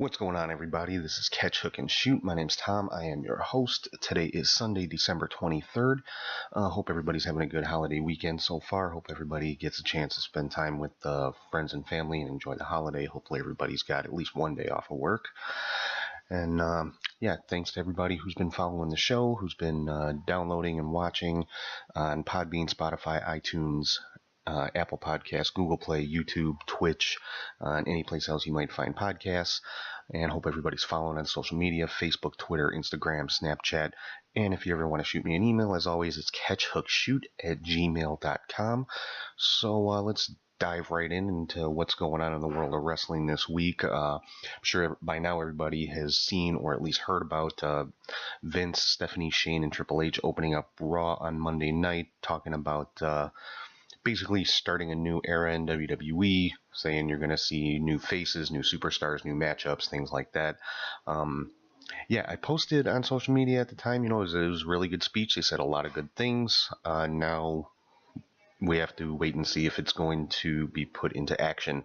What's going on, everybody? This is Catch, Hook, and Shoot. My name's Tom. I am your host. Today is Sunday, December 23rd. Hope everybody's having a good holiday weekend so far. Hope everybody gets a chance to spend time with friends and family and enjoy the holiday. Hopefully everybody's got at least one day off of work. And thanks to everybody who's been following the show, who's been downloading and watching on Podbean, Spotify, iTunes, Apple Podcasts, Google Play, YouTube, Twitch, and any place else you might find podcasts. And hope everybody's following on social media, Facebook, Twitter, Instagram, Snapchat. And if you ever want to shoot me an email, as always, it's catchhookshoot@gmail.com. So let's dive right into what's going on in the world of wrestling this week. I'm sure by now everybody has seen or at least heard about Vince, Stephanie, Shane, and Triple H opening up Raw on Monday night, talking about basically starting a new era in WWE, saying you're going to see new faces, new superstars, new matchups, things like that. I posted on social media at the time, it was a really good speech. They said a lot of good things. Now we have to wait and see if it's going to be put into action,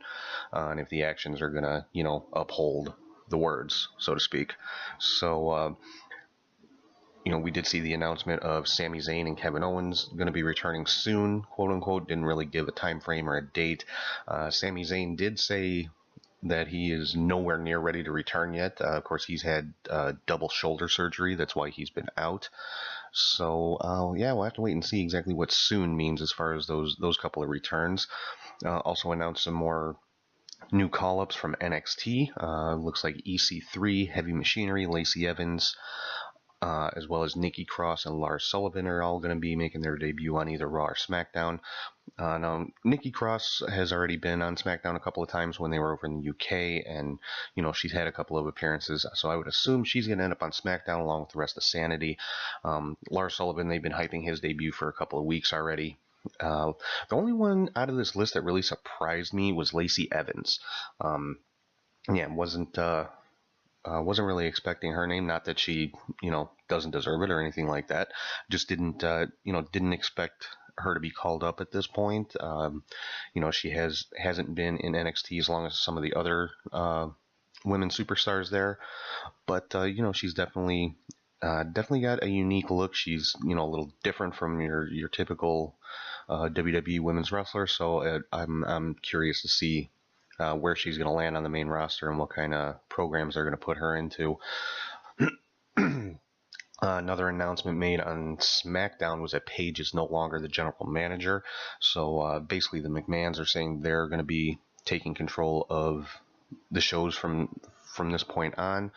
and if the actions are going to, uphold the words, so to speak. So, we did see the announcement of Sami Zayn and Kevin Owens going to be returning soon, quote unquote. Didn't really give a time frame or a date. Sami Zayn did say that he is nowhere near ready to return yet. Of course, he's had double shoulder surgery. That's why he's been out. So, we'll have to wait and see exactly what soon means as far as those couple of returns. Also announced some more new call-ups from NXT. Looks like EC3, Heavy Machinery, Lacey Evans, as well as Nikki Cross and Lars Sullivan are all going to be making their debut on either Raw or SmackDown. Now, Nikki Cross has already been on SmackDown a couple of times when they were over in the UK, and, she's had a couple of appearances, so I would assume she's going to end up on SmackDown along with the rest of Sanity. Lars Sullivan, they've been hyping his debut for a couple of weeks already. The only one out of this list that really surprised me was Lacey Evans. Wasn't really expecting her name. Not that she, doesn't deserve it or anything like that. Just didn't expect her to be called up at this point. She hasn't been in NXT as long as some of the other women superstars there, but she's definitely got a unique look. She's a little different from your typical WWE women's wrestler. So I'm curious to see where she's going to land on the main roster and what kind of programs they're going to put her into. Another announcement made on SmackDown was that Paige is no longer the general manager. So basically the McMahons are saying they're going to be taking control of the shows from this point on.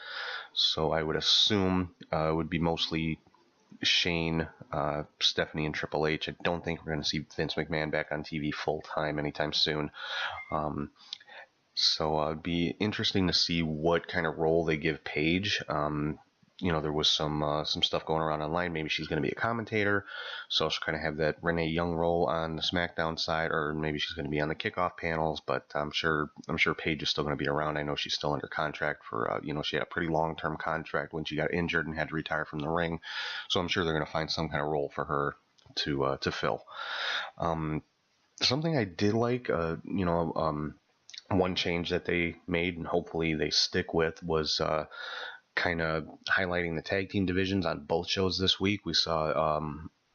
So I would assume it would be mostly Shane, Stephanie, and Triple H. I don't think we're going to see Vince McMahon back on TV full-time anytime soon. So it'd be interesting to see what kind of role they give Paige. There was some stuff going around online. Maybe she's going to be a commentator, so she'll kind of have that Renee Young role on the SmackDown side, or maybe she's going to be on the kickoff panels. But I'm sure Paige is still going to be around. I know she's still under contract for she had a pretty long-term contract when she got injured and had to retire from the ring. So I'm sure they're going to find some kind of role for her to fill. Something I did like, one change that they made and hopefully they stick with was kind of highlighting the tag team divisions on both shows this week. We saw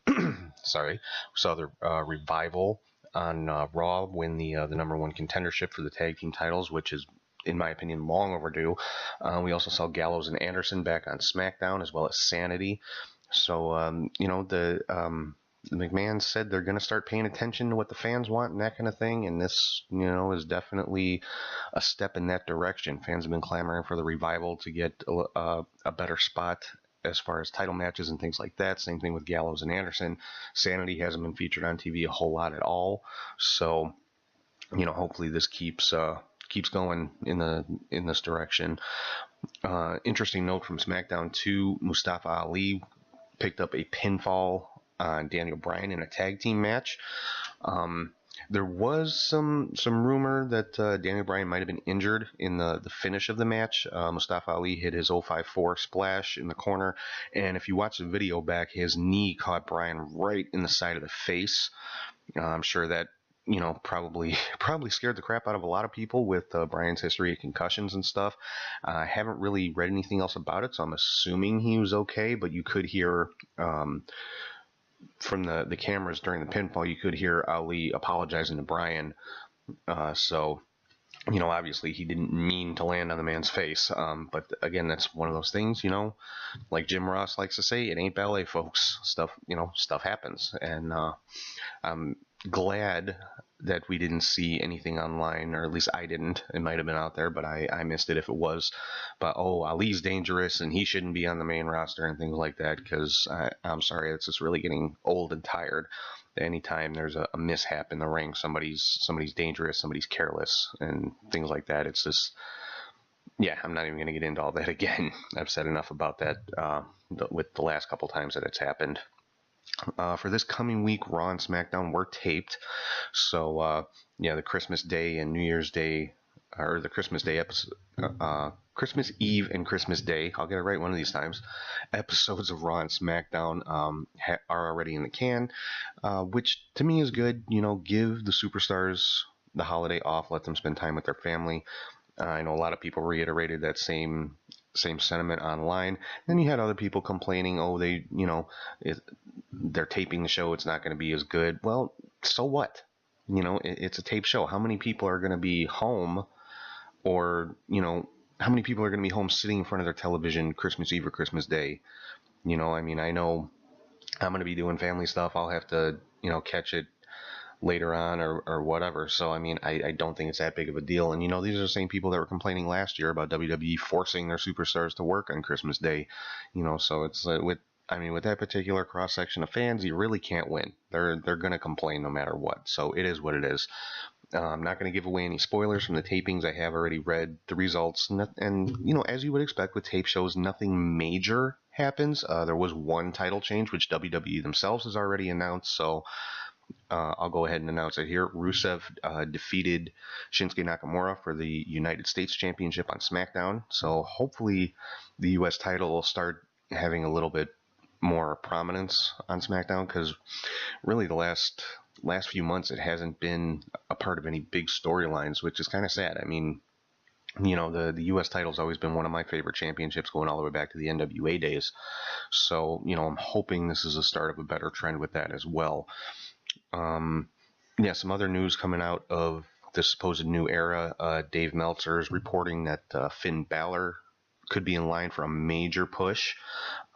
the Revival on Raw win the number one contendership for the tag team titles, which is, in my opinion, long overdue. We also saw Gallows and Anderson back on SmackDown, as well as Sanity. So the McMahon said they're going to start paying attention to what the fans want and that kind of thing, and this, is definitely a step in that direction. Fans have been clamoring for the Revival to get a better spot as far as title matches and things like that. Same thing with Gallows and Anderson. Sanity hasn't been featured on TV a whole lot at all, so hopefully this keeps going in this direction. Interesting note from SmackDown 2, Mustafa Ali picked up a pinfall on Daniel Bryan in a tag team match. There was some rumor that Daniel Bryan might have been injured in the finish of the match. Mustafa Ali hit his 054 splash in the corner, and if you watch the video back, his knee caught Bryan right in the side of the face. I'm sure that probably scared the crap out of a lot of people with Brian's history of concussions and stuff. I haven't really read anything else about it, so I'm assuming he was okay. But you could hear from the cameras during the pinfall, you could hear Ali apologizing to Brian. So obviously he didn't mean to land on the man's face. But again, that's one of those things, like Jim Ross likes to say, it ain't ballet, folks. Stuff happens. And I'm glad that we didn't see anything online, or at least I didn't. It might have been out there, but I missed it if it was. But, Ali's dangerous and he shouldn't be on the main roster and things like that, because I'm sorry, it's just really getting old and tired. Anytime there's a mishap in the ring, somebody's dangerous, somebody's careless, and things like that. It's just, yeah, I'm not even going to get into all that again. I've said enough about that with the last couple times that it's happened. For this coming week, Raw and SmackDown were taped. So, the Christmas Day and New Year's Day, or the Christmas Day episode, Christmas Eve and Christmas Day, I'll get it right one of these times, episodes of Raw and SmackDown are already in the can, which to me is good. Give the superstars the holiday off, let them spend time with their family. I know a lot of people reiterated that same sentiment online. Then you had other people complaining, they're taping the show, it's not going to be as good. Well, so what? It's a tape show. How many people are going to be home, or how many people are going to be home sitting in front of their television Christmas Eve or Christmas Day? I know I'm going to be doing family stuff. I'll have to catch it later on or whatever. So I don't think it's that big of a deal. And these are the same people that were complaining last year about WWE forcing their superstars to work on Christmas Day. So it's with that particular cross section of fans, you really can't win. They're going to complain no matter what. So it is what it is. I'm not going to give away any spoilers from the tapings. I have already read the results, and as you would expect with tape shows, nothing major happens. There was one title change, which WWE themselves has already announced. So I'll go ahead and announce it here. Rusev defeated Shinsuke Nakamura for the United States Championship on SmackDown. So hopefully the U.S. title will start having a little bit more prominence on SmackDown, because really the last few months it hasn't been a part of any big storylines, which is kind of sad. The U.S. title's always been one of my favorite championships, going all the way back to the NWA days. So, I'm hoping this is a start of a better trend with that as well. Some other news coming out of the supposed new era. Dave Meltzer is reporting that Finn Balor could be in line for a major push.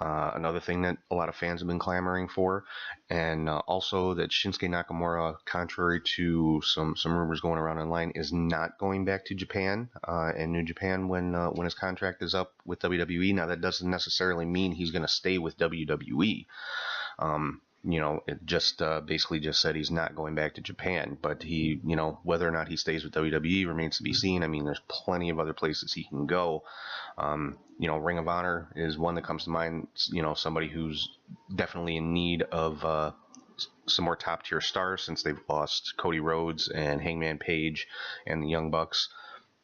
Another thing that a lot of fans have been clamoring for. And also that Shinsuke Nakamura, contrary to some rumors going around online, is not going back to Japan and New Japan when his contract is up with WWE. Now, that doesn't necessarily mean he's going to stay with WWE. It just basically just said he's not going back to Japan, but he, whether or not he stays with WWE remains to be seen. There's plenty of other places he can go. Ring of Honor is one that comes to mind. Somebody who's definitely in need of some more top tier stars, since they've lost Cody Rhodes and Hangman Page and the Young Bucks.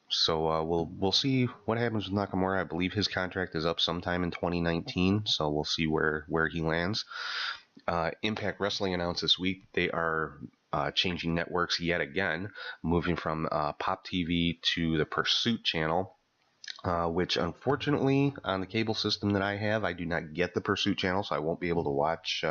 So we'll see what happens with Nakamura. I believe his contract is up sometime in 2019, so we'll see where he lands. Impact Wrestling announced this week they are changing networks yet again, moving from Pop TV to the Pursuit channel, which unfortunately on the cable system that I have, I do not get the Pursuit channel, so I won't be able to watch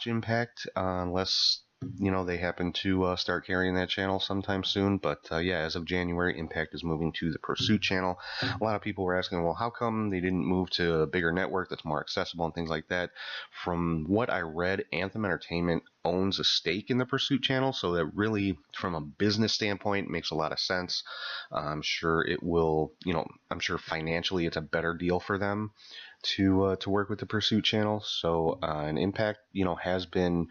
Impact unless they happen to start carrying that channel sometime soon. But as of January, Impact is moving to the Pursuit channel. A lot of people were asking, well, how come they didn't move to a bigger network that's more accessible and things like that? From what I read, Anthem Entertainment owns a stake in the Pursuit channel, so that really, from a business standpoint, makes a lot of sense. I'm sure it will, I'm sure financially it's a better deal for them to work with the Pursuit channel. So and Impact, has been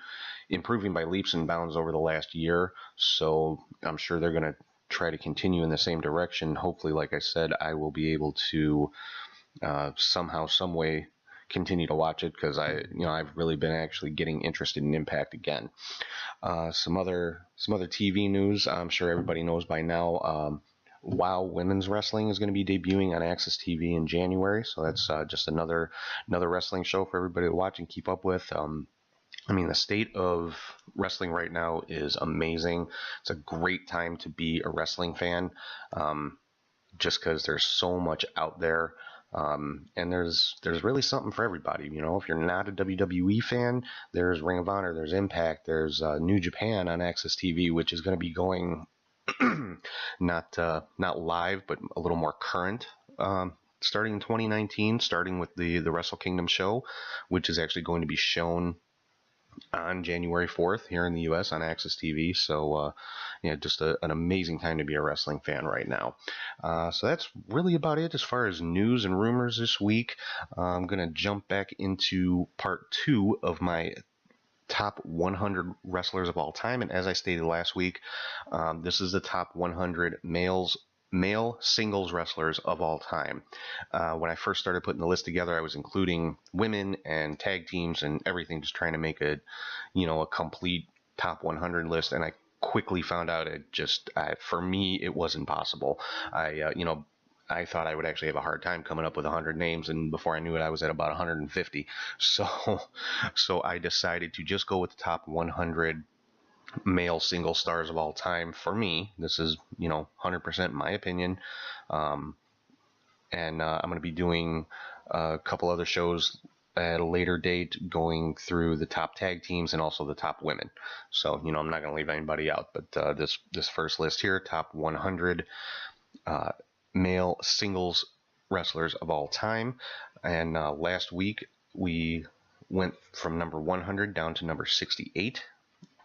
improving by leaps and bounds over the last year. So I'm sure they're going to try to continue in the same direction. Hopefully, like I said, I will be able to somehow, some way continue to watch it, because I've really been actually getting interested in Impact again. Some other TV news. I'm sure everybody knows by now. WOW Women's Wrestling is going to be debuting on Access TV in January, so that's just another wrestling show for everybody to watch and keep up with. I mean, the state of wrestling right now is amazing. It's a great time to be a wrestling fan, just because there's so much out there. And there's really something for everybody. You know, if you're not a WWE fan, there's Ring of Honor, there's Impact, there's New Japan on Access TV, which is going to be going not live, but a little more current. Starting in 2019, starting with the Wrestle Kingdom show, which is actually going to be shown on January 4th here in the U.S. on Access TV. So, yeah, just an amazing time to be a wrestling fan right now. So that's really about it as far as news and rumors this week. I'm going to jump back into part 2 of my top 100 wrestlers of all time. And as I stated last week, this is the top 100 male singles wrestlers of all time. When I first started putting the list together, I was including women and tag teams and everything, just trying to make a complete top 100 list. And I quickly found out for me, it wasn't possible. I thought I would actually have a hard time coming up with 100 names, and before I knew it, I was at about 150. So I decided to just go with the top 100 male single stars of all time. For me, this is 100% my opinion, and I'm going to be doing a couple other shows at a later date, going through the top tag teams and also the top women. So I'm not going to leave anybody out. But this first list here, top 100 male singles wrestlers of all time. And last week we went from number 100 down to number 68.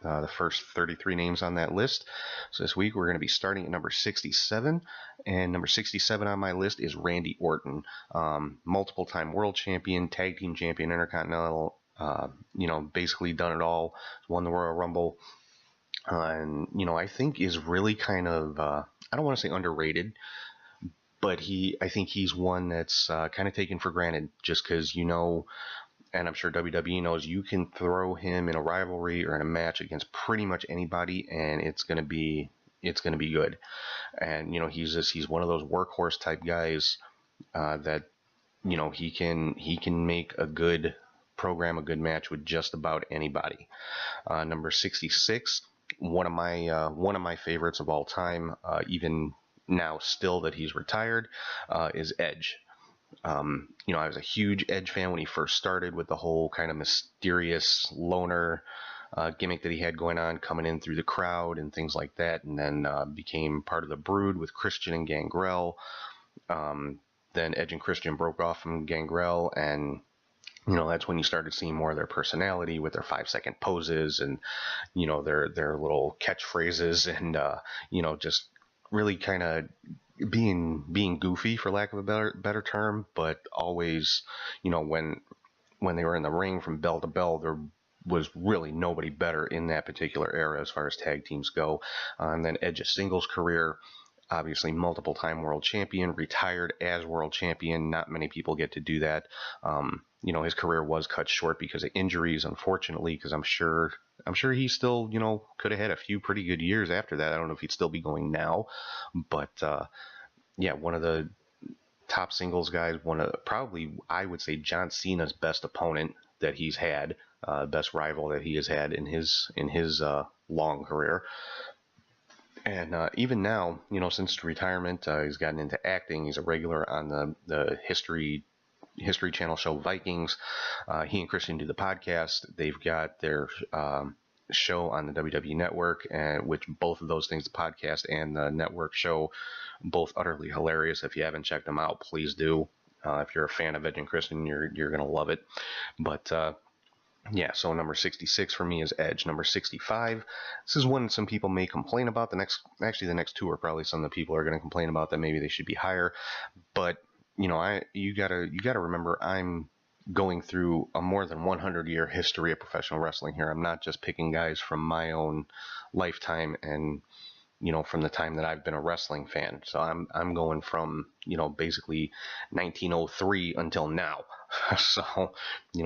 The first 33 names on that list. So this week we're going to be starting at number 67, and number 67 on my list is Randy Orton, multiple-time world champion, tag team champion, intercontinental, basically done it all, won the Royal Rumble, and I think is really kind of, I don't want to say underrated, but I think he's one that's kind of taken for granted, just because and I'm sure WWE knows, you can throw him in a rivalry or in a match against pretty much anybody, and it's gonna be good. And he's one of those workhorse type guys that he can make a good program, a good match with just about anybody. Number 66, one of my favorites of all time, even now still that he's retired, is Edge. I was a huge Edge fan when he first started, with the whole kind of mysterious loner gimmick that he had going on, coming in through the crowd and things like that, and then became part of the Brood with Christian and Gangrel. Then Edge and Christian broke off from Gangrel, and that's when you started seeing more of their personality with their 5-second poses and their little catchphrases, and just really kind of being goofy, for lack of a better term, but always, when they were in the ring from bell to bell, there was really nobody better in that particular era as far as tag teams go. And then Edge's singles career, obviously multiple-time world champion, retired as world champion. Not many people get to do that. His career was cut short because of injuries, unfortunately, because I'm sure he still, could have had a few pretty good years after that. I don't know if he'd still be going now, but yeah, one of the top singles guys, probably, I would say, John Cena's best opponent that he's had, best rival that he has had in his long career. And even now, since retirement, he's gotten into acting. He's a regular on the History Channel show Vikings. He and Christian do the podcast. They've got their show on the WWE Network, and which both of those things, the podcast and the network show, both utterly hilarious. If you haven't checked them out, please do. If you're a fan of Edge and Christian, you're gonna love it. But yeah, so number 66 for me is Edge. Number 65, this is one some people may complain about. The next two are probably some that people are going to complain about, that maybe they should be higher. But you gotta remember, I'm going through a more than 100-year history of professional wrestling here. I'm not just picking guys from my own lifetime and from the time that I've been a wrestling fan. So I'm going from basically 1903 until now. So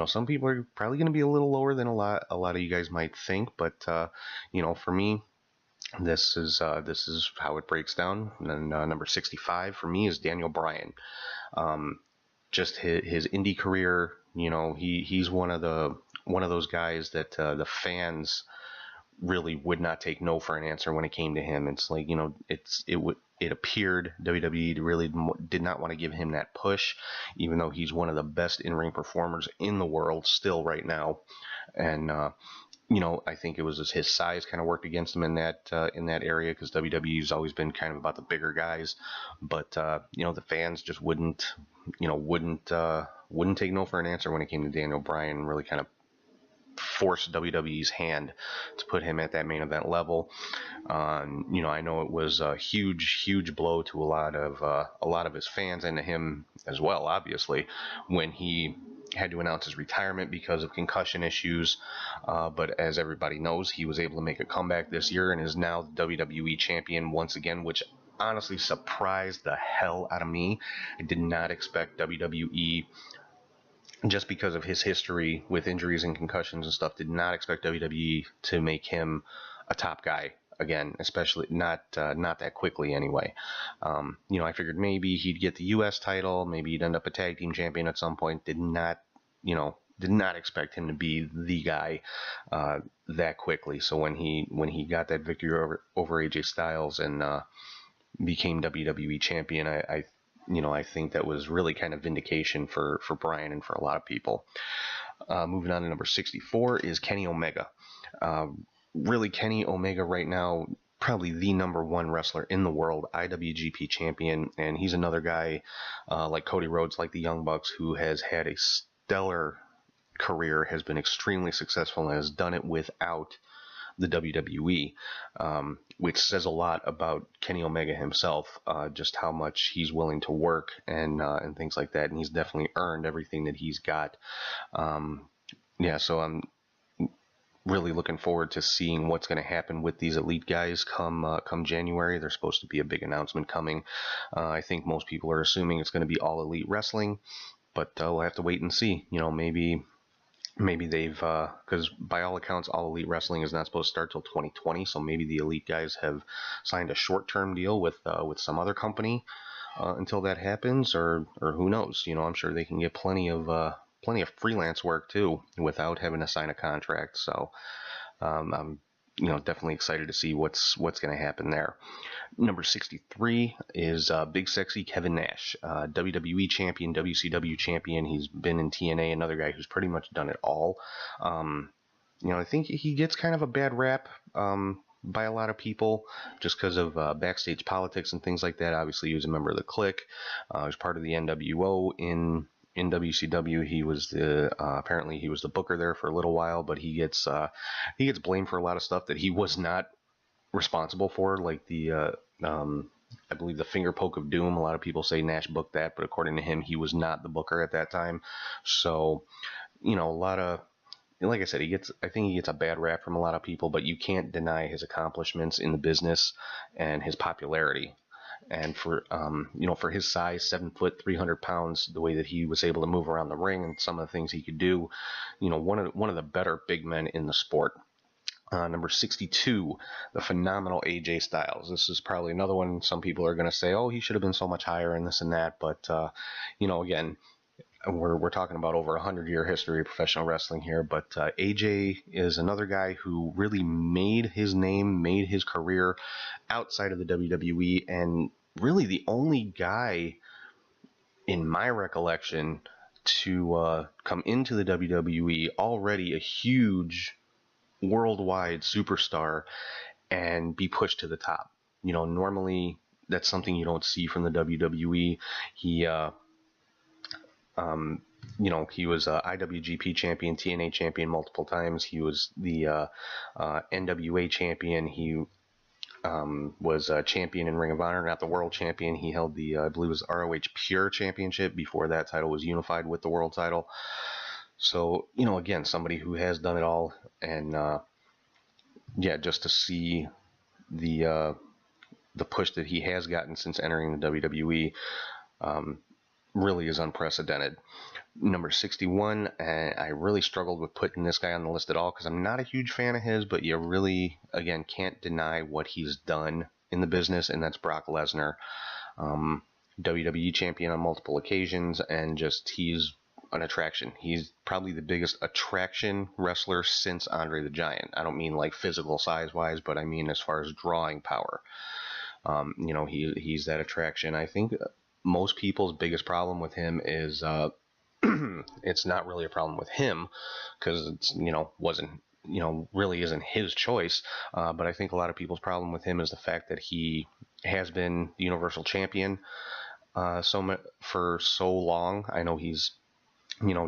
some people are probably going to be a little lower than a lot of you guys might think, but for me, this is how it breaks down. And then number 65 for me is Daniel Bryan. Just his indie career, he's one of the one of those guys that the fans really would not take no for an answer when it came to him. It's like, it appeared WWE really did not want to give him that push, even though he's one of the best in-ring performers in the world still right now. And I think it was just his size kind of worked against him in that area, because WWE's always been kind of about the bigger guys. But the fans just wouldn't take no for an answer when it came to Daniel Bryan, and really kind of forced WWE's hand to put him at that main event level. I know it was a huge blow to a lot of his fans, and to him as well, obviously, when he had to announce his retirement because of concussion issues. But as everybody knows, he was able to make a comeback this year and is now the WWE champion once again, which honestly surprised the hell out of me. I did not expect WWE, just because of his history with injuries and concussions and stuff, did not expect WWE to make him a top guy again, especially not that quickly anyway. I figured maybe he'd get the U.S. title, maybe he'd end up a tag team champion at some point. Did not expect him to be the guy that quickly. So when he got that victory over AJ Styles and became WWE champion, I think that was really kind of vindication for Bryan and for a lot of people. Moving on to number 64 is Kenny Omega. Really, Kenny Omega right now, probably the number one wrestler in the world, IWGP champion, and he's another guy like Cody Rhodes, like the Young Bucks, who has had a stellar career, has been extremely successful, and has done it without the WWE, which says a lot about Kenny Omega himself, just how much he's willing to work and things like that, and he's definitely earned everything that he's got. So I'm really looking forward to seeing what's going to happen with these elite guys come January. There's supposed to be a big announcement coming. I think most people are assuming it's going to be All Elite Wrestling, but we'll have to wait and see. Maybe they've, because by all accounts, All Elite Wrestling is not supposed to start till 2020, so maybe the elite guys have signed a short-term deal with some other company until that happens, or who knows? I'm sure they can get plenty of freelance work too without having to sign a contract. So I'm definitely excited to see what's going to happen there. Number 63 is Big Sexy Kevin Nash, WWE champion, WCW champion. He's been in TNA, another guy who's pretty much done it all. I think he gets kind of a bad rap by a lot of people just because of backstage politics and things like that. Obviously, he was a member of the Clique. He was part of the NWO in WCW. He was apparently he was the booker there for a little while, but he gets blamed for a lot of stuff that he was not responsible for, like I believe the finger poke of doom. A lot of people say Nash booked that, but according to him, he was not the booker at that time. So, a lot of, like I said, I think he gets a bad rap from a lot of people, but you can't deny his accomplishments in the business and his popularity. And for his size, 7 foot, 300 pounds, the way that he was able to move around the ring and some of the things he could do, one of the better big men in the sport. Number 62, the phenomenal AJ Styles. This is probably another one. Some people are going to say, oh, he should have been so much higher and this and that. But, again, we're talking about over 100-year history of professional wrestling here. But AJ is another guy who really made his name, made his career outside of the WWE, and really the only guy in my recollection to come into the WWE, already a huge worldwide superstar, and be pushed to the top. Normally that's something you don't see from the WWE. He was IWGP champion, TNA champion multiple times. He was the NWA champion. He was a champion in Ring of Honor, not the world champion. He held the, I believe it was ROH Pure Championship before that title was unified with the world title. So, again, somebody who has done it all, and just to see the push that he has gotten since entering the WWE really is unprecedented. Number 61, I really struggled with putting this guy on the list at all because I'm not a huge fan of his, but you really, again, can't deny what he's done in the business, and that's Brock Lesnar. WWE champion on multiple occasions, and just he's an attraction. He's probably the biggest attraction wrestler since Andre the Giant. I don't mean like physical size wise, but I mean as far as drawing power. He's that attraction. I think most people's biggest problem with him is it's not really a problem with him because it's wasn't really isn't his choice. But I think a lot of people's problem with him is the fact that he has been the Universal Champion for so long. I know he's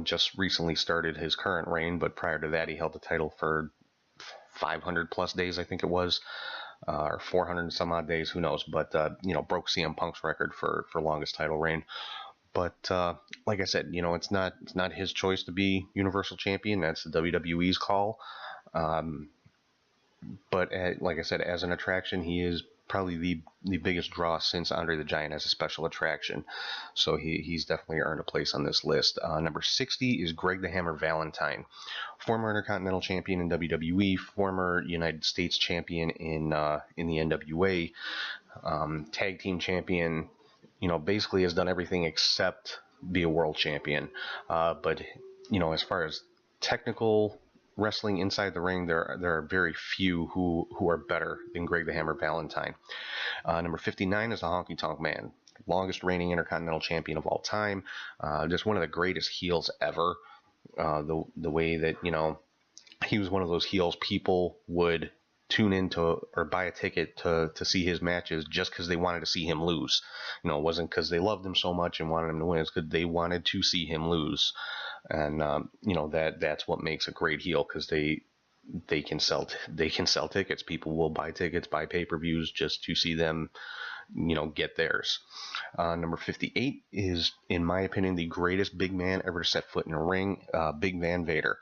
just recently started his current reign, but prior to that he held the title for 500 plus days, I think it was, or 400 and some odd days, who knows, but broke CM Punk's record for longest title reign. But like I said, it's not his choice to be Universal Champion. That's the WWE's call. But like I said, as an attraction, he is probably the biggest draw since Andre the Giant as a special attraction. So he's definitely earned a place on this list. Number 60 is Greg the Hammer Valentine, former Intercontinental Champion in WWE, former United States Champion in the NWA, Tag Team Champion. Basically has done everything except be a world champion. But as far as technical wrestling inside the ring, there are very few who are better than Greg the Hammer Valentine. Number 59 is the Honky Tonk Man, longest reigning Intercontinental Champion of all time. Just one of the greatest heels ever. The way that he was one of those heels people would tune into or buy a ticket to see his matches just because they wanted to see him lose. It wasn't because they loved him so much and wanted him to win. It's because they wanted to see him lose. And that's what makes a great heel, because they can sell tickets. People will buy tickets, buy pay-per-views just to see them get theirs. Number 58 is, in my opinion, the greatest big man ever to set foot in a ring, Big Van Vader.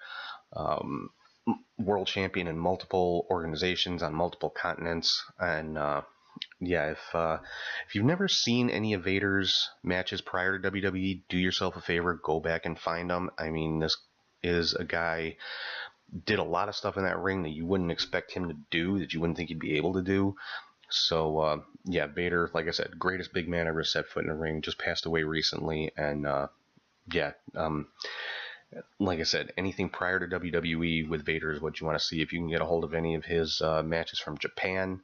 World champion in multiple organizations on multiple continents, and if you've never seen any of Vader's matches prior to WWE, do yourself a favor, go back and find them. I mean, this is a guy did a lot of stuff in that ring that you wouldn't expect him to do, that you wouldn't think he'd be able to do. So Vader, like I said, greatest big man ever set foot in a ring, just passed away recently, and like I said, anything prior to WWE with Vader is what you want to see. If you can get a hold of any of his matches from Japan,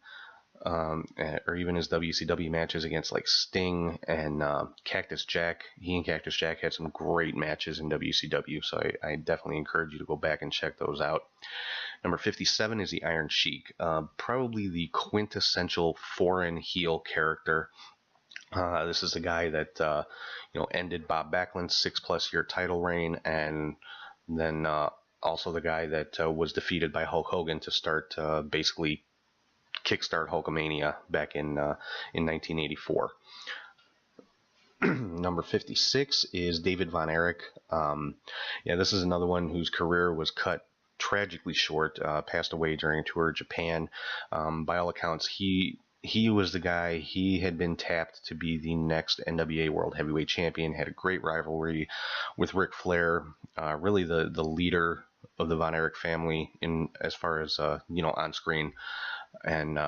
or even his WCW matches against like Sting and Cactus Jack. He and Cactus Jack had some great matches in WCW, so I definitely encourage you to go back and check those out. Number 57 is the Iron Sheik, probably the quintessential foreign heel character. This is the guy that ended Bob Backlund's 6+ year title reign, and then also the guy that was defeated by Hulk Hogan to start basically kickstart Hulkamania back in 1984. Number 56 is David Von Erich. This is another one whose career was cut tragically short. Passed away during a tour of Japan. By all accounts, he was the guy. He had been tapped to be the next NWA World Heavyweight Champion. Had a great rivalry with Ric Flair. Really the leader of the Von Erich family in as far as on screen, and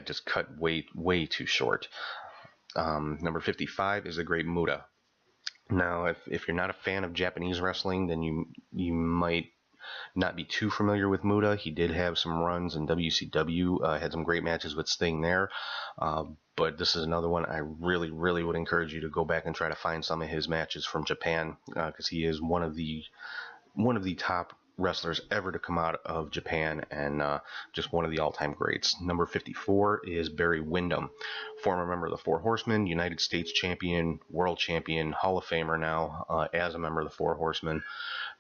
just cut way too short. Number 55 is the Great Muta. Now, if you're not a fan of Japanese wrestling, then you might not be too familiar with Muta. He did have some runs in WCW, had some great matches with Sting there, but this is another one I really would encourage you to go back and try to find some of his matches from Japan, because he is one of the top wrestlers ever to come out of Japan, and just one of the all-time greats. Number 54 is Barry Windham, former member of the Four Horsemen, United States Champion, World Champion, Hall of Famer now, as a member of the Four Horsemen.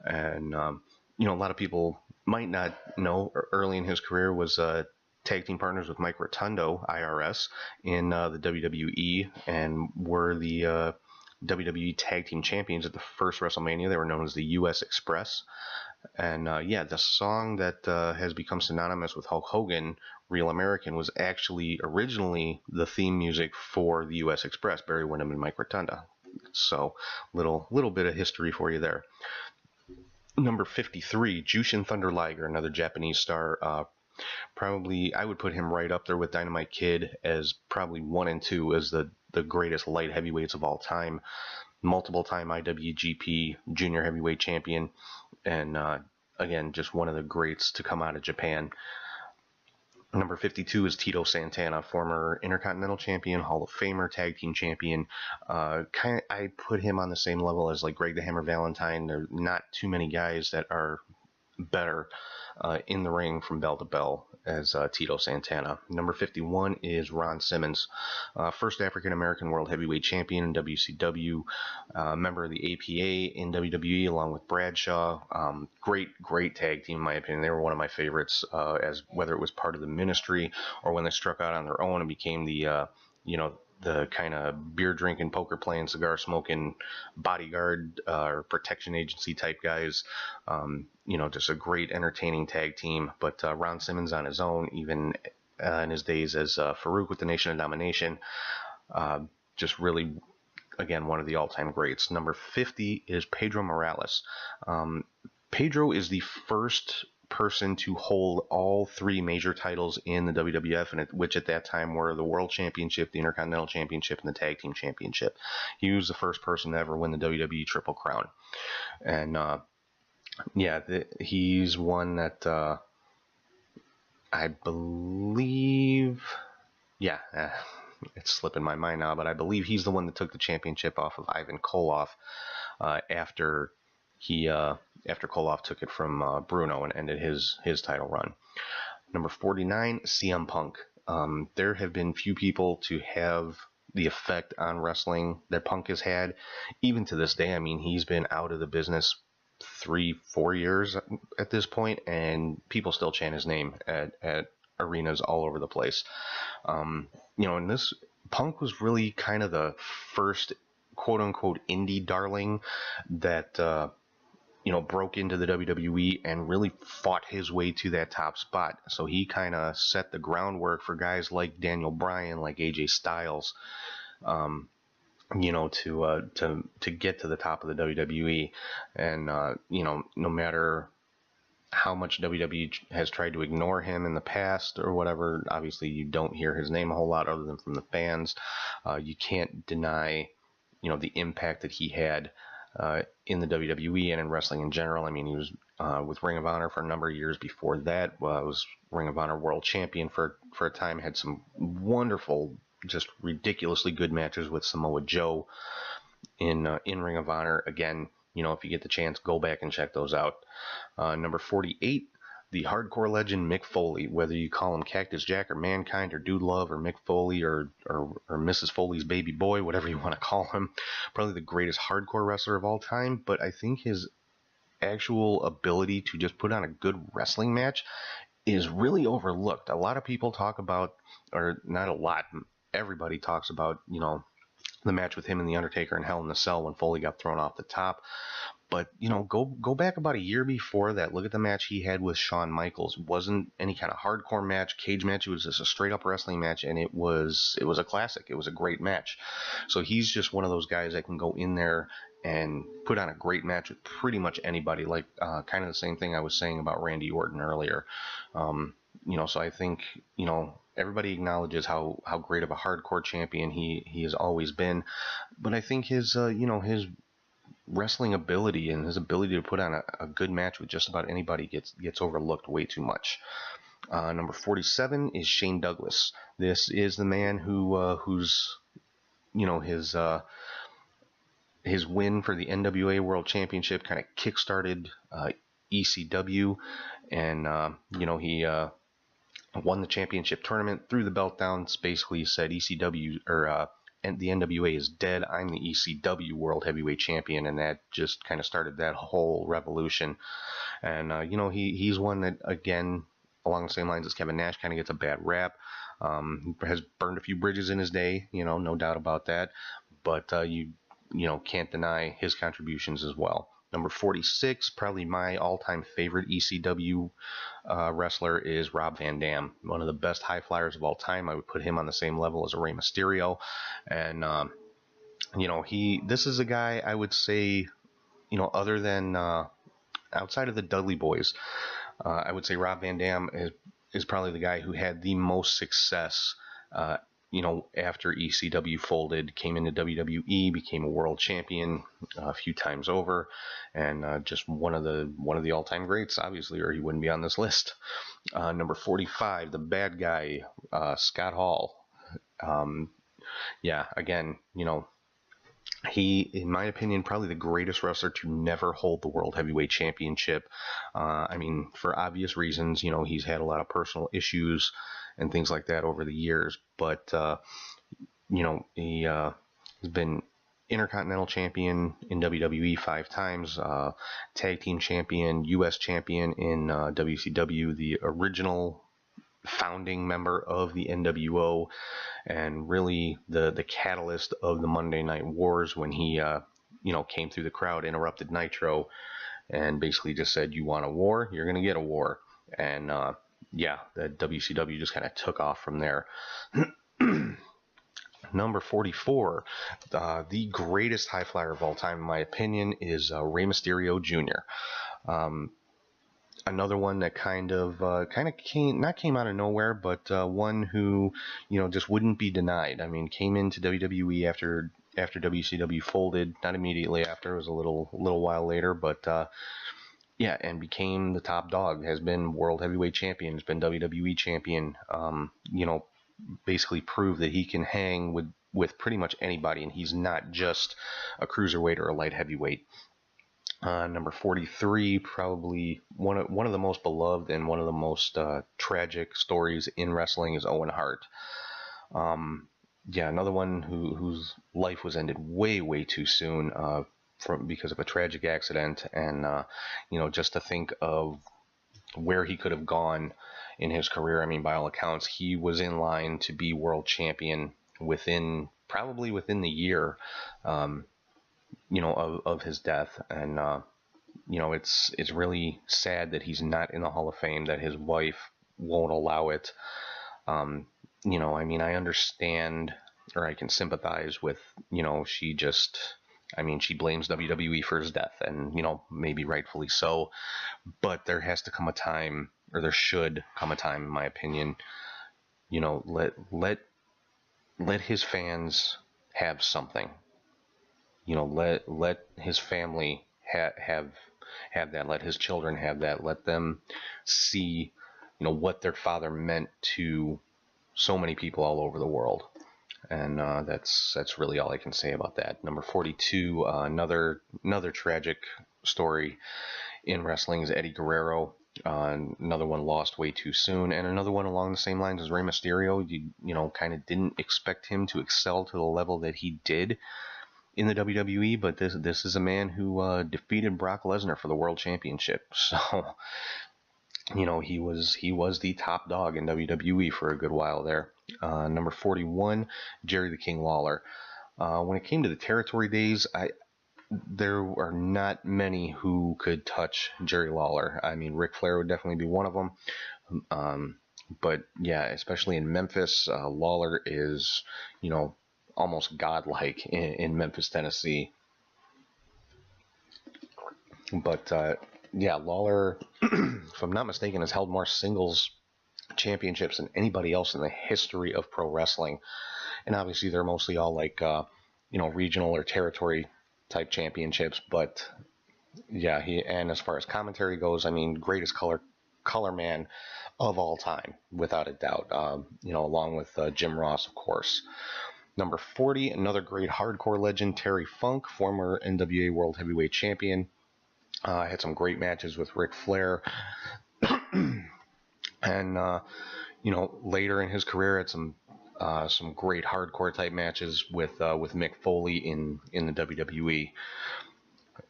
And a lot of people might not know, early in his career was tag team partners with Mike Rotundo, IRS, in the WWE, and were the WWE Tag Team Champions at the first WrestleMania. They were known as the U.S. Express. And the song that has become synonymous with Hulk Hogan, Real American, was actually originally the theme music for the U.S. Express, Barry Windham and Mike Rotunda. So little bit of history for you there. Number 53, Jushin Thunder Liger, another Japanese star. Probably I would put him right up there with Dynamite Kid as probably 1 and 2 as the greatest light heavyweights of all time. multiple-time IWGP Junior Heavyweight Champion, and again, just one of the greats to come out of Japan. Number 52 is Tito Santana, former Intercontinental Champion, Hall of Famer, Tag Team Champion. I put him on the same level as like Greg the Hammer Valentine. There are not too many guys that are better in the ring from bell to bell as Tito Santana. Number 51 is Ron Simmons, first African-American World Heavyweight Champion in WCW, member of the APA in WWE along with Bradshaw. Great tag team in my opinion. They were one of my favorites, as whether it was part of the Ministry or when they struck out on their own and became the the kind of beer drinking, poker playing, cigar smoking bodyguard or protection agency type guys. Just a great entertaining tag team. But Ron Simmons on his own, even in his days as Farouk with the Nation of Domination, just really, again, one of the all-time greats. Number 50 is Pedro Morales. Pedro is the first person to hold all three major titles in the WWF, and which at that time were the World Championship, the Intercontinental Championship, and the Tag Team Championship. He was the first person to ever win the WWE Triple Crown. And he's one that I believe, it's slipping my mind now, but I believe he's the one that took the championship off of Ivan Koloff after Koloff took it from Bruno and ended his title run. Number 49, CM Punk. There have been few people to have the effect on wrestling that Punk has had, even to this day. I mean, he's been out of the business 3-4 years at this point, and people still chant his name at arenas all over the place. And this Punk was really kind of the first quote-unquote indie darling that broke into the WWE and really fought his way to that top spot. So he kind of set the groundwork for guys like Daniel Bryan, like AJ Styles, to get to the top of the WWE. And no matter how much WWE has tried to ignore him in the past or whatever, obviously you don't hear his name a whole lot other than from the fans. You can't deny, the impact that he had in the WWE and in wrestling in general. I mean, he was with Ring of Honor for a number of years before that. Was Ring of Honor World Champion for a time. Had some wonderful, just ridiculously good matches with Samoa Joe in Ring of Honor. Again, if you get the chance, go back and check those out. Number 48, the hardcore legend Mick Foley. Whether you call him Cactus Jack or Mankind or Dude Love or Mick Foley or Mrs. Foley's baby boy, whatever you want to call him, probably the greatest hardcore wrestler of all time. But I think his actual ability to just put on a good wrestling match is really overlooked. A lot of people talk about, or not a lot, everybody talks about, the match with him and The Undertaker in Hell in the Cell when Foley got thrown off the top. But, go back about a year before that. Look at the match he had with Shawn Michaels. It wasn't any kind of hardcore match, cage match. It was just a straight up wrestling match, and it was a classic. It was a great match. So he's just one of those guys that can go in there and put on a great match with pretty much anybody. Like kind of the same thing I was saying about Randy Orton earlier. So I think, everybody acknowledges how great of a hardcore champion he has always been. But I think his wrestling ability and his ability to put on a good match with just about anybody gets overlooked way too much. Number 47 is Shane Douglas. This is the man whose his win for the NWA World Championship kind of kickstarted ECW, and he won the championship tournament, threw the belt down, basically said ECW and the NWA is dead. I'm the ECW World Heavyweight Champion, and that just kind of started that whole revolution. And he's one that, again, along the same lines as Kevin Nash, kind of gets a bad rap. Has burned a few bridges in his day, no doubt about that. But you can't deny his contributions as well. Number 46, probably my all-time favorite ECW wrestler, is Rob Van Dam, one of the best high flyers of all time. I would put him on the same level as a Rey Mysterio. And, this is a guy I would say, other than outside of the Dudley Boys, I would say Rob Van Dam is probably the guy who had the most success after ECW folded, came into WWE, became a world champion a few times over, and just one of the all-time greats, obviously, or he wouldn't be on this list. Number 45, the bad guy, Scott Hall. Again, he, in my opinion, probably the greatest wrestler to never hold the World Heavyweight Championship. For obvious reasons, he's had a lot of personal issues and things like that over the years. But, he's been Intercontinental Champion in WWE 5 times, Tag Team Champion, U.S. Champion in WCW, the original founding member of the NWO, and really the catalyst of the Monday Night Wars when he came through the crowd, interrupted Nitro, and basically just said, "You want a war? You're gonna get a war." And the WCW just kind of took off from there. Number 44, the greatest high flyer of all time, in my opinion, is Rey Mysterio Jr. Another one that kind of came out of nowhere, but one who just wouldn't be denied. I mean, came into WWE after WCW folded, not immediately after, it was a little while later, but and became the top dog. Has been World Heavyweight Champion, has been WWE Champion. Basically proved that he can hang with pretty much anybody, and he's not just a cruiserweight or a light heavyweight. Number 43, probably one of the most beloved and one of the most tragic stories in wrestling is Owen Hart. Another one whose life was ended way too soon because of a tragic accident, and just to think of where he could have gone in his career. I mean, by all accounts, he was in line to be world champion probably within the year, of his death. And, it's really sad that he's not in the Hall of Fame, that his wife won't allow it. I understand, or I can sympathize with, she blames WWE for his death, and, maybe rightfully so, but there has to come a time, or there should come a time, in my opinion, let his fans have something. Let his family have that. Let his children have that. Let them see, what their father meant to so many people all over the world. And that's really all I can say about that. Number 42, another tragic story in wrestling is Eddie Guerrero. Another one lost way too soon, and another one along the same lines as Rey Mysterio. You kind of didn't expect him to excel to the level that he did in the WWE, but this is a man who defeated Brock Lesnar for the World Championship. So, he was the top dog in WWE for a good while there. Number 41, Jerry the King Lawler. When it came to the territory days, there are not many who could touch Jerry Lawler. I mean, Ric Flair would definitely be one of them. But yeah, especially in Memphis, Lawler is, almost godlike in Memphis, Tennessee. But Lawler, if I'm not mistaken, has held more singles championships than anybody else in the history of pro wrestling. And obviously they're mostly all like, regional or territory type championships. But yeah, and as far as commentary goes, I mean, greatest color man of all time, without a doubt, along with Jim Ross, of course. Number 40, another great hardcore legend, Terry Funk, former NWA World Heavyweight Champion. Had some great matches with Ric Flair. And, later in his career had some great hardcore type matches with Mick Foley in the WWE.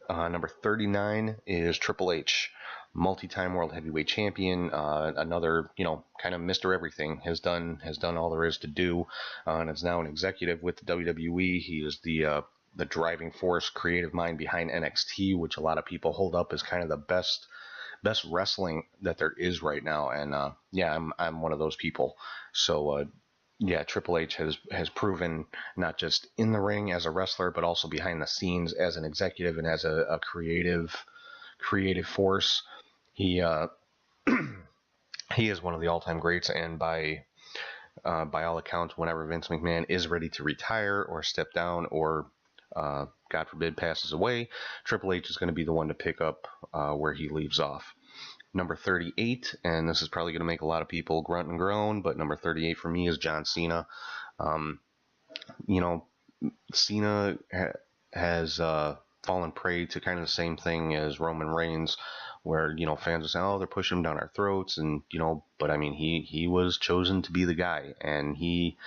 Number 39 is Triple H, multi-time World Heavyweight Champion. Another, kind of Mr. Everything, has done all there is to do, and is now an executive with the WWE. He is the driving force, creative mind behind NXT, which a lot of people hold up as kind of the best wrestling that there is right now. And I'm one of those people. So Triple H has proven, not just in the ring as a wrestler, but also behind the scenes as an executive and as a creative force. He he is one of the all-time greats, and by by all accounts, whenever Vince McMahon is ready to retire or step down or, God forbid, passes away, Triple H is going to be the one to pick up where he leaves off. Number 38, and this is probably going to make a lot of people grunt and groan, but number 38 for me is John Cena. You know, Cena has fallen prey to kind of the same thing as Roman Reigns, where, you know, fans will say, oh, they're pushing him down our throats, and, you know, but I mean, he was chosen to be the guy, and he,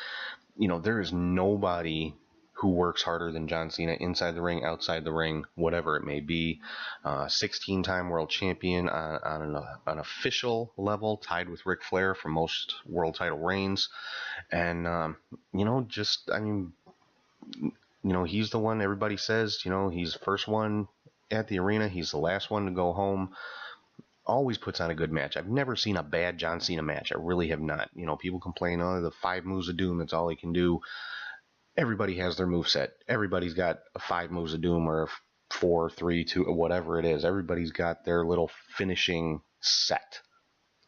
you know, there is nobody who works harder than John Cena inside the ring, outside the ring, whatever it may be. 16-time world champion on an official level, tied with Ric Flair for most world title reigns. And, you know, just, I mean, you know, he's the one everybody says, you know, he's the first one at the arena. He's the last one to go home. Always puts on a good match. I've never seen a bad John Cena match. I really have not. You know, people complain, oh, the 5 moves of doom, that's all he can do. Everybody has their moveset. Everybody's got a 5 moves of doom or a 4, 3, 2, whatever it is. Everybody's got their little finishing set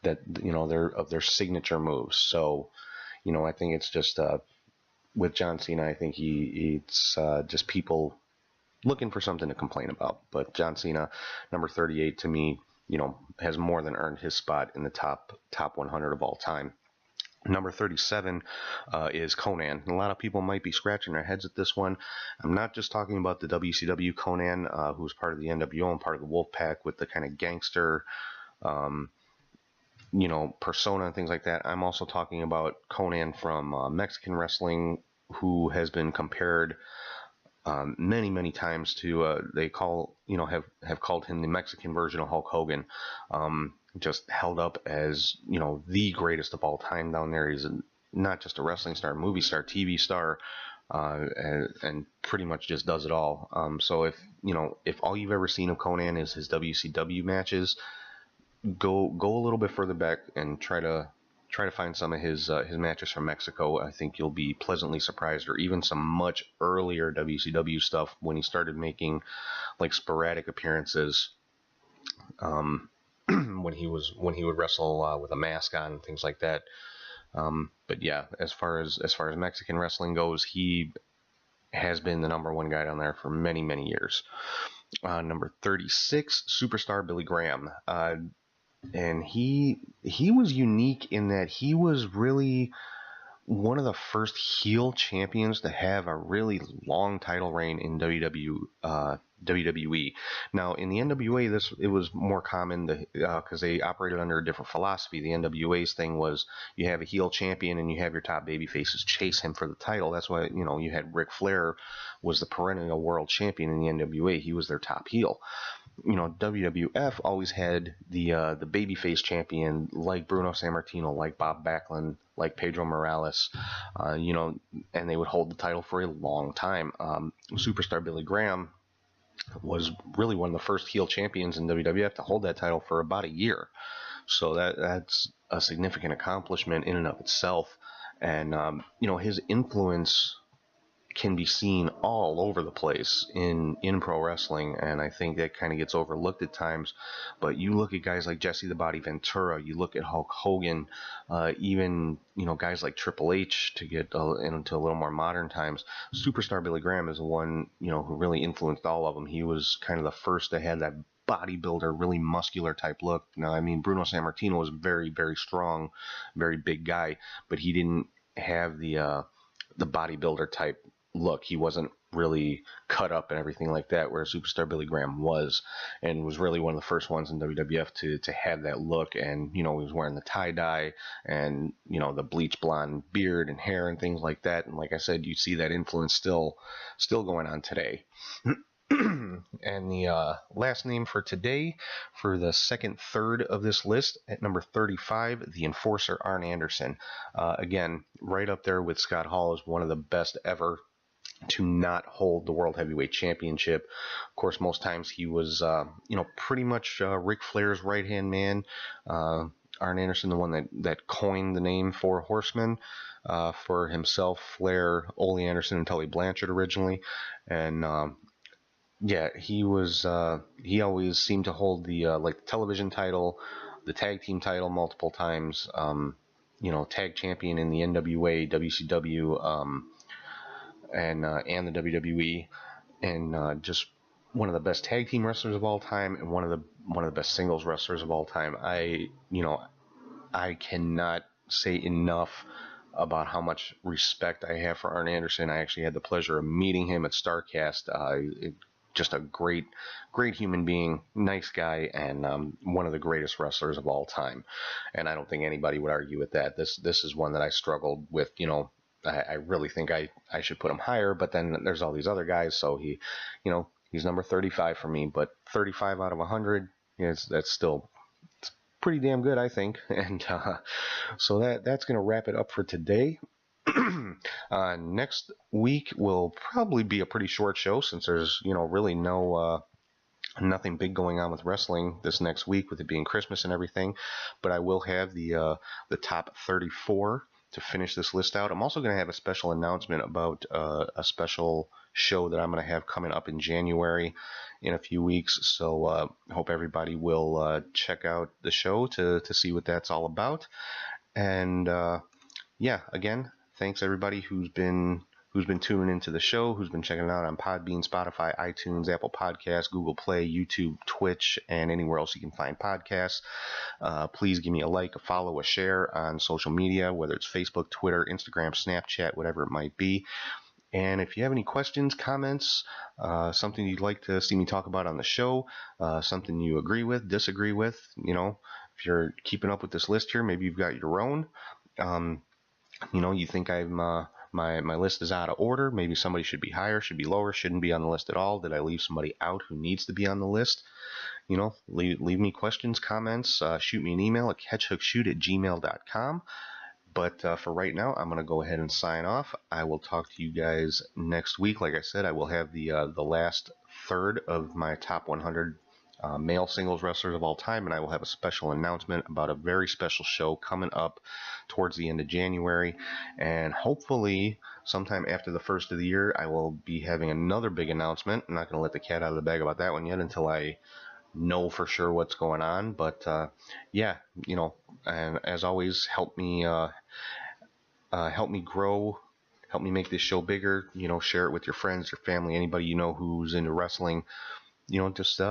that, you know, their signature moves. So, you know, I think it's just with John Cena, I think it's just people looking for something to complain about. But John Cena, number 38 to me, you know, has more than earned his spot in the top 100 of all time. Number 37 is Konnan. A lot of people might be scratching their heads at this one. I'm not just talking about the WCW Konnan, who was part of the NWO and part of the Wolfpack with the kind of gangster, you know, persona and things like that. I'm also talking about Konnan from Mexican wrestling, who has been compared many times to they call, you know, have called him the Mexican version of Hulk Hogan. Just held up as, you know, the greatest of all time down there. He's not just a wrestling star, movie star, TV star, and pretty much just does it all. So if, you know, if all you've ever seen of Konnan is his WCW matches, go a little bit further back and try to find some of his matches from Mexico. I think you'll be pleasantly surprised, or even some much earlier WCW stuff when he started making like sporadic appearances. When he would wrestle with a mask on and things like that. But yeah, as far as Mexican wrestling goes, he has been the number one guy down there for many years. Number 36, Superstar Billy Graham. And he was unique in that he was really one of the first heel champions to have a really long title reign in WWE. Now, in the NWA, it was more common because they operated under a different philosophy. The NWA's thing was you have a heel champion and you have your top baby faces chase him for the title. That's why, you know, you had Ric Flair was the perennial world champion in the NWA. He was their top heel. You know, WWF always had the babyface champion like Bruno Sammartino, like Bob Backlund, like Pedro Morales, you know, and they would hold the title for a long time. Superstar Billy Graham was really one of the first heel champions in WWF to hold that title for about a year. So that's a significant accomplishment in and of itself. And, you know, his influence can be seen all over the place in pro wrestling, and I think that kind of gets overlooked at times. But you look at guys like Jesse the Body Ventura, you look at Hulk Hogan, even, you know, guys like Triple H, to get into a little more modern times. Superstar Billy Graham is the one, you know, who really influenced all of them. He was kind of the first to have that bodybuilder, really muscular type look. Now, I mean, Bruno Sammartino was very strong, very big guy, but he didn't have the bodybuilder type look. He wasn't really cut up and everything like that, where Superstar Billy Graham was, and was really one of the first ones in WWF to have that look. And, you know, he was wearing the tie-dye and, you know, the bleach blonde beard and hair and things like that. And like I said, you see that influence still going on today. And the last name for today, for the third of this list, at number 35, the Enforcer, Arn Anderson. Again, right up there with Scott Hall as one of the best ever to not hold the World Heavyweight Championship. Of course, most times he was, you know, pretty much Ric Flair's right-hand man. Arn Anderson, the one that coined the name Four Horsemen for himself, Flair, Ole Anderson, and Tully Blanchard originally. And yeah, he was. He always seemed to hold the like the television title, the tag team title multiple times. tag champion in the NWA, WCW, and the WWE, and just one of the best tag team wrestlers of all time, and one of the best singles wrestlers of all time. I cannot say enough about how much respect I have for Arn Anderson. I actually had the pleasure of meeting him at StarCast. Just a great human being, nice guy, and one of the greatest wrestlers of all time. And I don't think anybody would argue with that. This is one that I struggled with. I really think I should put him higher, but then there's all these other guys. So he's number 35 for me. But 35 out of 100, that's still pretty damn good, I think. And so that's going to wrap it up for today. Next week will probably be a pretty short show, since there's really nothing big going on with wrestling this next week, with it being Christmas and everything. But I will have the top 34 to finish this list out. I'm also going to have a special announcement about a special show that I'm going to have coming up in January in a few weeks. So I hope everybody will check out the show to see what that's all about. And yeah, again, thanks everybody who's been tuning into the show, who's been checking it out on Podbean, Spotify, iTunes, Apple Podcasts, Google Play, YouTube, Twitch, and anywhere else you can find podcasts. Please give me a like, a follow, a share on social media, whether it's Facebook, Twitter, Instagram, Snapchat, whatever it might be. And if you have any questions, comments, something you'd like to see me talk about on the show, something you agree with, disagree with, if you're keeping up with this list here, maybe you've got your own. You think my list is out of order. Maybe somebody should be higher, should be lower, shouldn't be on the list at all. Did I leave somebody out who needs to be on the list? Leave me questions, comments, shoot me an email at catchhookshoot@gmail.com. But for right now, I'm going to go ahead and sign off. I will talk to you guys next week. Like I said, I will have the last third of my top 100 male singles wrestlers of all time, and I will have a special announcement about a very special show coming up towards the end of January. And hopefully sometime after the first of the year, I will be having another big announcement. I'm not going to let the cat out of the bag about that one yet until I know for sure what's going on. But yeah, and as always, help me grow, help me make this show bigger. Share it with your friends, your family, anybody you know who's into wrestling. Just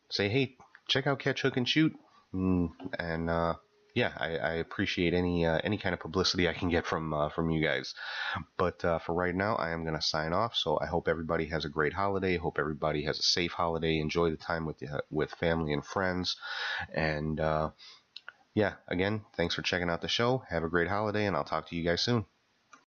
say, hey, check out Catch Hook and Shoot, and yeah, I appreciate any kind of publicity I can get from you guys. But for right now, I am going to sign off. So I hope everybody has a great holiday. Hope everybody has a safe holiday. Enjoy the time with family and friends. And yeah, again, thanks for checking out the show. Have a great holiday, and I'll talk to you guys soon.